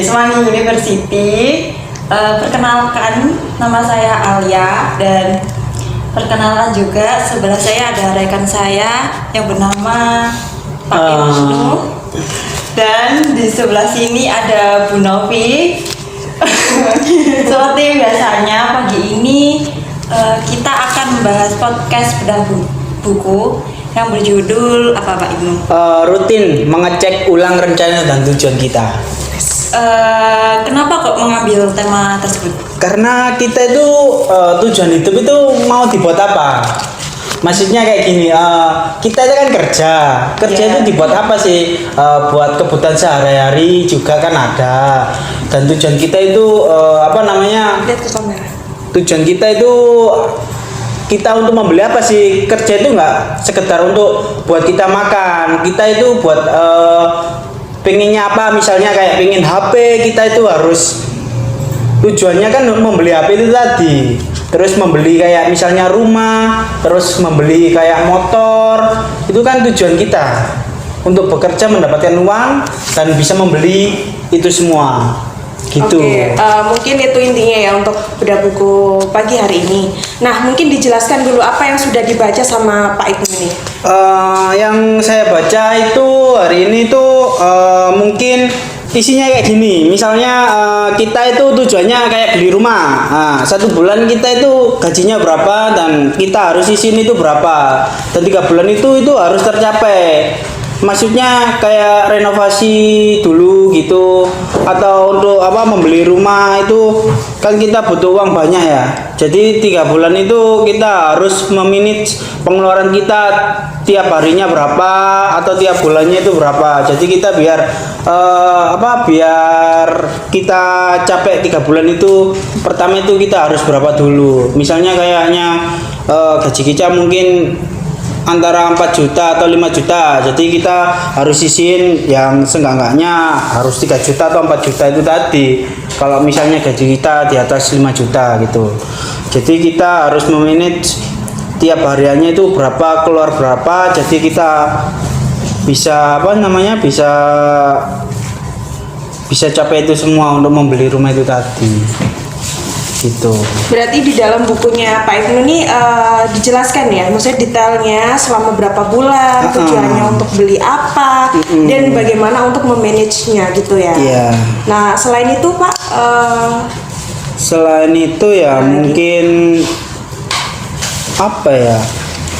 Semangi University. Perkenalkan, nama saya Alia dan perkenalkan juga sebelah saya ada rekan saya yang bernama Pak Ibnu dan di sebelah sini ada Bu Novi. Seperti biasanya pagi ini kita akan membahas podcast bedah buku yang berjudul apa Pak Ibnu? Rutin mengecek ulang rencana dan tujuan kita. Kenapa kok mengambil tema tersebut? Karena kita itu tujuan hidup itu mau dibuat apa? Maksudnya kayak gini, kita itu kan kerja itu dibuat apa sih? Buat kebutuhan sehari-hari juga kan ada. Dan tujuan kita itu Lihat ke kamera. Tujuan kita itu kita untuk membeli apa sih? Kerja itu nggak sekedar untuk buat kita makan. Kita itu buat pengennya apa, misalnya kayak pengen HP, kita itu harus tujuannya kan membeli HP itu tadi, terus membeli kayak misalnya rumah, terus membeli kayak motor, itu kan tujuan kita untuk bekerja mendapatkan uang dan bisa membeli itu semua gitu. Oke, mungkin itu intinya ya untuk bedah buku pagi hari ini. Nah, mungkin dijelaskan dulu apa yang sudah dibaca sama Pak Ibnu ini. Yang saya baca itu hari ini tuh mungkin isinya kayak gini. Misalnya kita itu tujuannya kayak beli rumah. Satu bulan kita itu gajinya berapa dan kita harus isiin itu berapa. Dan 3 bulan itu harus tercapai. Maksudnya kayak renovasi dulu gitu, atau untuk membeli rumah itu kan kita butuh uang banyak ya. Jadi 3 bulan itu kita harus memanage pengeluaran kita tiap harinya berapa atau tiap bulannya itu berapa. Jadi kita biar biar kita capek 3 bulan itu, pertama itu kita harus berapa dulu. Misalnya kayaknya gaji kita mungkin antara 4 juta atau 5 juta, jadi kita harus sisihin yang seenggak-enggaknya harus 3 juta atau 4 juta itu tadi, kalau misalnya gaji kita di atas 5 juta gitu. Jadi kita harus memanage tiap hariannya itu berapa, keluar berapa, jadi kita bisa bisa capai itu semua untuk membeli rumah itu tadi gitu. Berarti di dalam bukunya Pak Ibnu ini dijelaskan ya, maksudnya detailnya selama berapa bulan, tujuannya untuk beli apa, dan bagaimana untuk memanagenya gitu ya. Yeah. Nah, selain itu Pak, selain itu ya mungkin apa ya?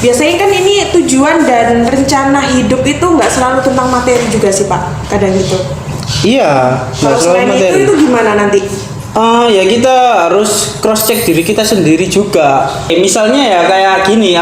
biasanya kan ini tujuan dan rencana hidup itu nggak selalu tentang materi juga sih Pak, kadang gitu. Iya. Kalau selain itu gimana nanti? Ya kita harus cross check diri kita sendiri juga. Misalnya ya kayak gini,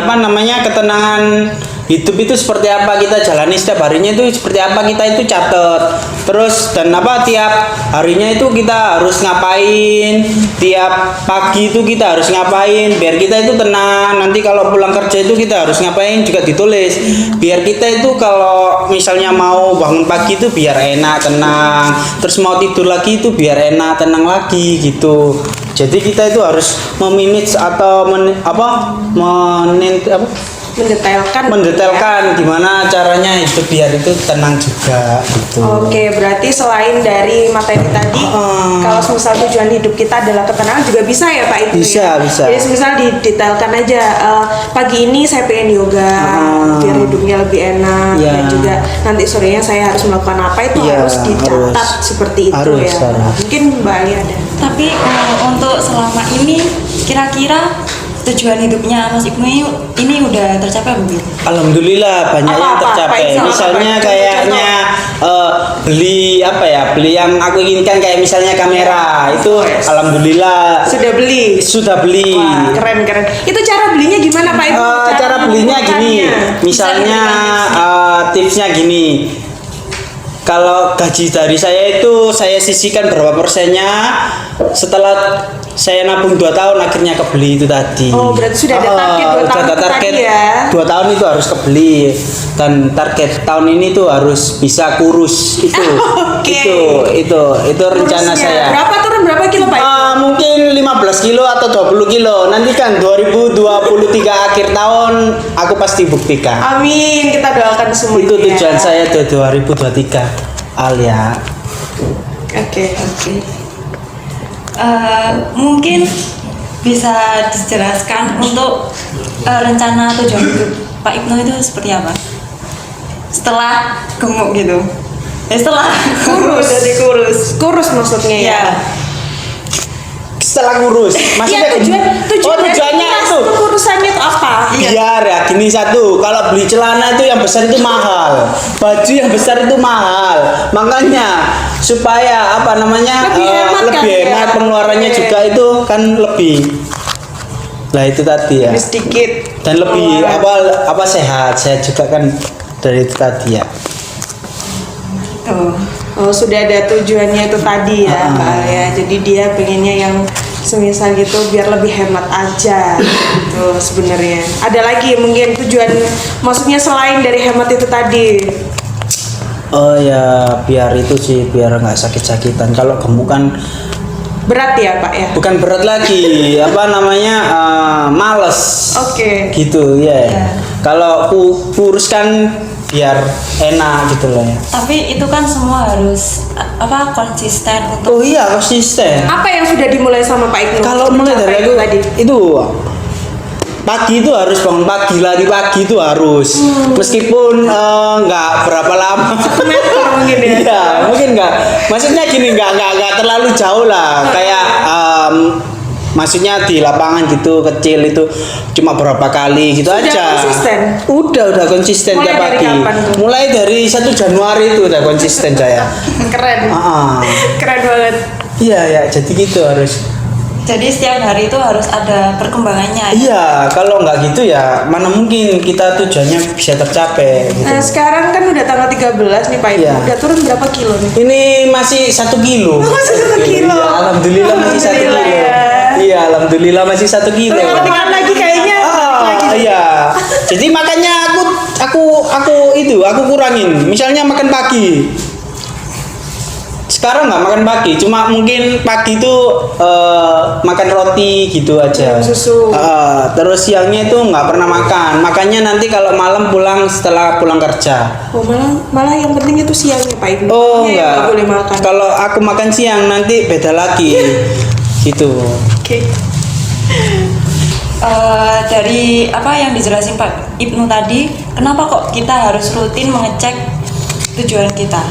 ketenangan hidup itu seperti apa kita jalani setiap harinya, itu seperti apa kita itu catat. Terus dan tiap harinya itu kita harus ngapain, tiap pagi itu kita harus ngapain biar kita itu tenang. Nanti kalau pulang kerja itu kita harus ngapain juga ditulis. Biar kita itu kalau misalnya mau bangun pagi itu biar enak, tenang. Terus mau tidur lagi itu biar enak, tenang lagi gitu. Jadi kita itu harus memanage atau mendetailkan gimana caranya hidup biar itu tenang juga gitu. Oke, berarti selain dari materi tadi, kalau misal tujuan hidup kita adalah ketenangan juga bisa ya Pak Ibnu? Bisa. Jadi misal didetailkan aja, pagi ini saya pengen yoga biar hidupnya lebih enak, dan juga nanti sorenya saya harus melakukan apa itu harus dicatat seperti itu harus. Mungkin Mbak Ali ada. Tapi untuk selama ini kira-kira tujuan hidupnya Mas Ibnu ini udah tercapai belum? Alhamdulillah banyak yang tercapai. Misalnya kayaknya beli yang aku inginkan, kayak misalnya kamera itu alhamdulillah sudah beli. Wah, keren. Itu cara belinya gimana Pak Ibnu? Cara belinya gini, misalnya tipsnya gini. Kalau gaji dari saya itu saya sisihkan berapa persennya, setelah saya nabung 2 tahun akhirnya kebeli itu tadi. Oh, berarti sudah ada target 2 tahun tadi ya? 2 tahun itu harus kebeli, dan target tahun ini tuh harus bisa kurus itu. Itu rencana saya. Berapa kilo Pak? Mungkin 15 kilo atau 20 kilo. Nanti kan 2023 akhir tahun aku pasti buktikan. Amin, kita doakan semua. Itu tujuan saya 2023. Alia. Oke. Mungkin bisa dijelaskan untuk rencana tujuan hidup Pak Ibnu itu seperti apa? Setelah gemuk gitu. Setelah kurus jadi kurus. Kurus maksudnya ya. Ya. Setelah kurus, maksudnya tujuannya itu kurusannya itu apa? biar ya gini satu, kalau beli celana itu yang besar itu mahal, baju yang besar itu mahal, makanya supaya apa namanya Lebih hemat kan, lebih ya? hemat pengeluarannya Oke. juga itu kan lebih, lah itu tadi ya, Lebih sedikit. dan lebih pengeluaran. apa sehat juga kan dari itu tadi ya. Tuh. Oh, sudah ada tujuannya itu tadi ya, Mbak Alia. Jadi dia pengennya yang semisal gitu biar lebih hemat aja gitu sebenarnya. Ada lagi mungkin tujuan maksudnya selain dari hemat itu tadi. Oh ya biar itu sih biar nggak sakit-sakitan. Kalau gemuk kan Berat ya, Pak ya? bukan berat lagi, apa namanya males. Oke. Gitu ya. Ya. Kalau kurus kan biar enak gitu loh ya. Tapi itu kan semua harus konsisten untuk Oh iya konsisten. Apa yang sudah dimulai sama Pak Ibnu? Kalau mulai Mencapai dari itu aku tadi. itu pagi itu harus bangun pagi, lari pagi itu harus. Meskipun nggak berapa lama. 1 meter mungkin ya. Iya, mungkin nggak. Maksudnya gini nggak terlalu jauh lah. Kayak maksudnya di lapangan gitu kecil itu cuma berapa kali gitu Sudah aja. konsisten? Udah konsisten Mulai tiap dari pagi. kapan tuh? Mulai dari 1 Januari itu udah konsisten saya. Keren. Ah, Keren banget. iya ya, jadi gitu harus. jadi setiap hari itu harus ada perkembangannya. Iya, kalau nggak gitu ya mana mungkin kita tujuannya bisa tercapai gitu. Nah, sekarang kan udah tanggal 13 nih Pak Ibnu. Iya. Udah turun berapa kilo nih? Ini masih 1 kilo. Masih 1 kilo. Iya, alhamdulillah masih 1 kilo. Alhamdulillah ya. Iya, alhamdulillah masih 1 kilo. Tinggal lagi kayaknya. Ah, iya. Jadi makanya aku kurangin. Misalnya makan pagi. Sekarang nggak makan pagi, cuma mungkin pagi itu makan roti gitu aja. Minum susu. Terus siangnya itu nggak pernah makan. Makanya nanti kalau malam setelah pulang kerja. Oh, malah yang penting itu siangnya Pak Ibnu. Oh Malamnya yang enggak. nggak boleh makan. Kalau aku makan siang nanti beda lagi. Gitu. Oke. Dari apa yang dijelasin Pak Ibnu tadi, kenapa kok kita harus rutin mengecek tujuan kita?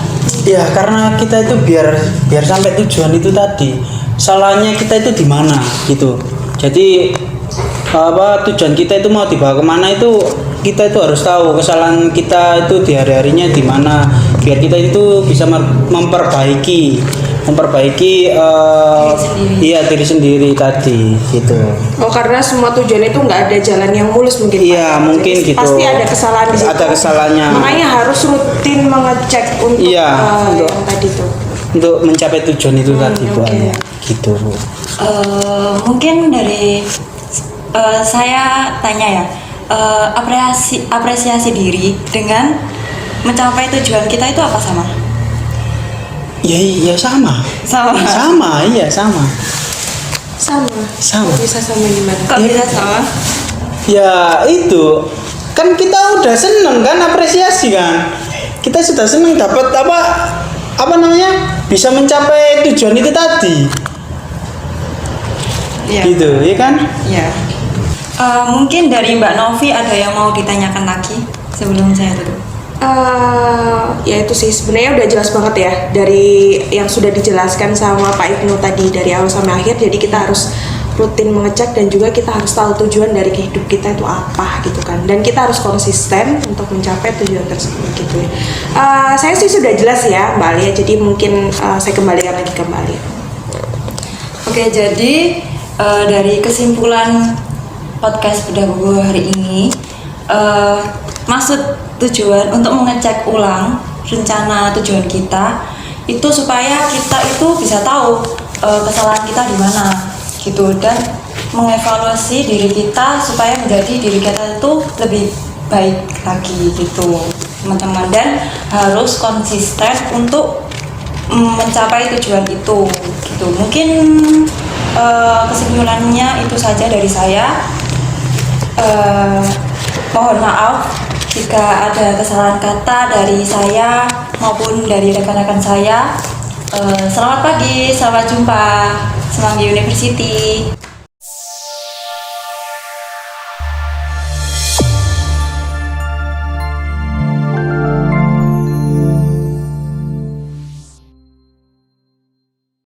Ya karena kita itu biar sampai tujuan itu tadi. Salahnya kita itu di mana gitu. Jadi tujuan kita itu mau dibawa kemana itu kita itu harus tahu kesalahan kita itu di hari-harinya di mana biar kita itu bisa memperbaiki diri sendiri tadi gitu. Oh, karena semua tujuan itu nggak ada jalan yang mulus mungkin. Pak. Iya, mungkin Jadi gitu. Pasti ada kesalahan di situ. Ada kesalahannya. Makanya harus rutin mengecek untuk Iya, untuk- yang tadi tuh. Untuk mencapai tujuan itu tadi Bu oke. Ania. Gitu Bu. Mungkin dari saya tanya ya, apresiasi diri dengan mencapai tujuan kita itu apa sama? Ya sama. Sama. Sama, iya sama. Sama. Sama. Kok bisa sama gimana? Kok bisa sama? Ya itu kan kita udah seneng kan apresiasi kan. Kita sudah seneng dapat apa namanya bisa mencapai tujuan itu tadi. Iya. Gitu, ya kan? Ya. Mungkin dari Mbak Novi ada yang mau ditanyakan lagi sebelum saya tutup. Ya itu sih sebenarnya udah jelas banget ya dari yang sudah dijelaskan sama Pak Ibnu tadi dari awal sampai akhir. Jadi kita harus rutin mengecek dan juga kita harus tahu tujuan dari hidup kita itu apa gitu kan, dan kita harus konsisten untuk mencapai tujuan tersebut gitu ya. Saya sih sudah jelas ya Mbak Alia, jadi mungkin saya kembalikan lagi ke Mbak Alia. Oke, jadi dari kesimpulan podcast Bedah Bobo hari ini, maksud tujuan untuk mengecek ulang rencana tujuan kita itu supaya kita itu bisa tahu kesalahan kita di mana gitu, dan mengevaluasi diri kita supaya menjadi diri kita itu lebih baik lagi gitu teman-teman, dan harus konsisten untuk mencapai tujuan itu gitu. Mungkin kesimpulannya itu saja dari saya. Mohon maaf jika ada kesalahan kata dari saya maupun dari rekan-rekan saya. Selamat pagi, sampai jumpa. Semanggi University.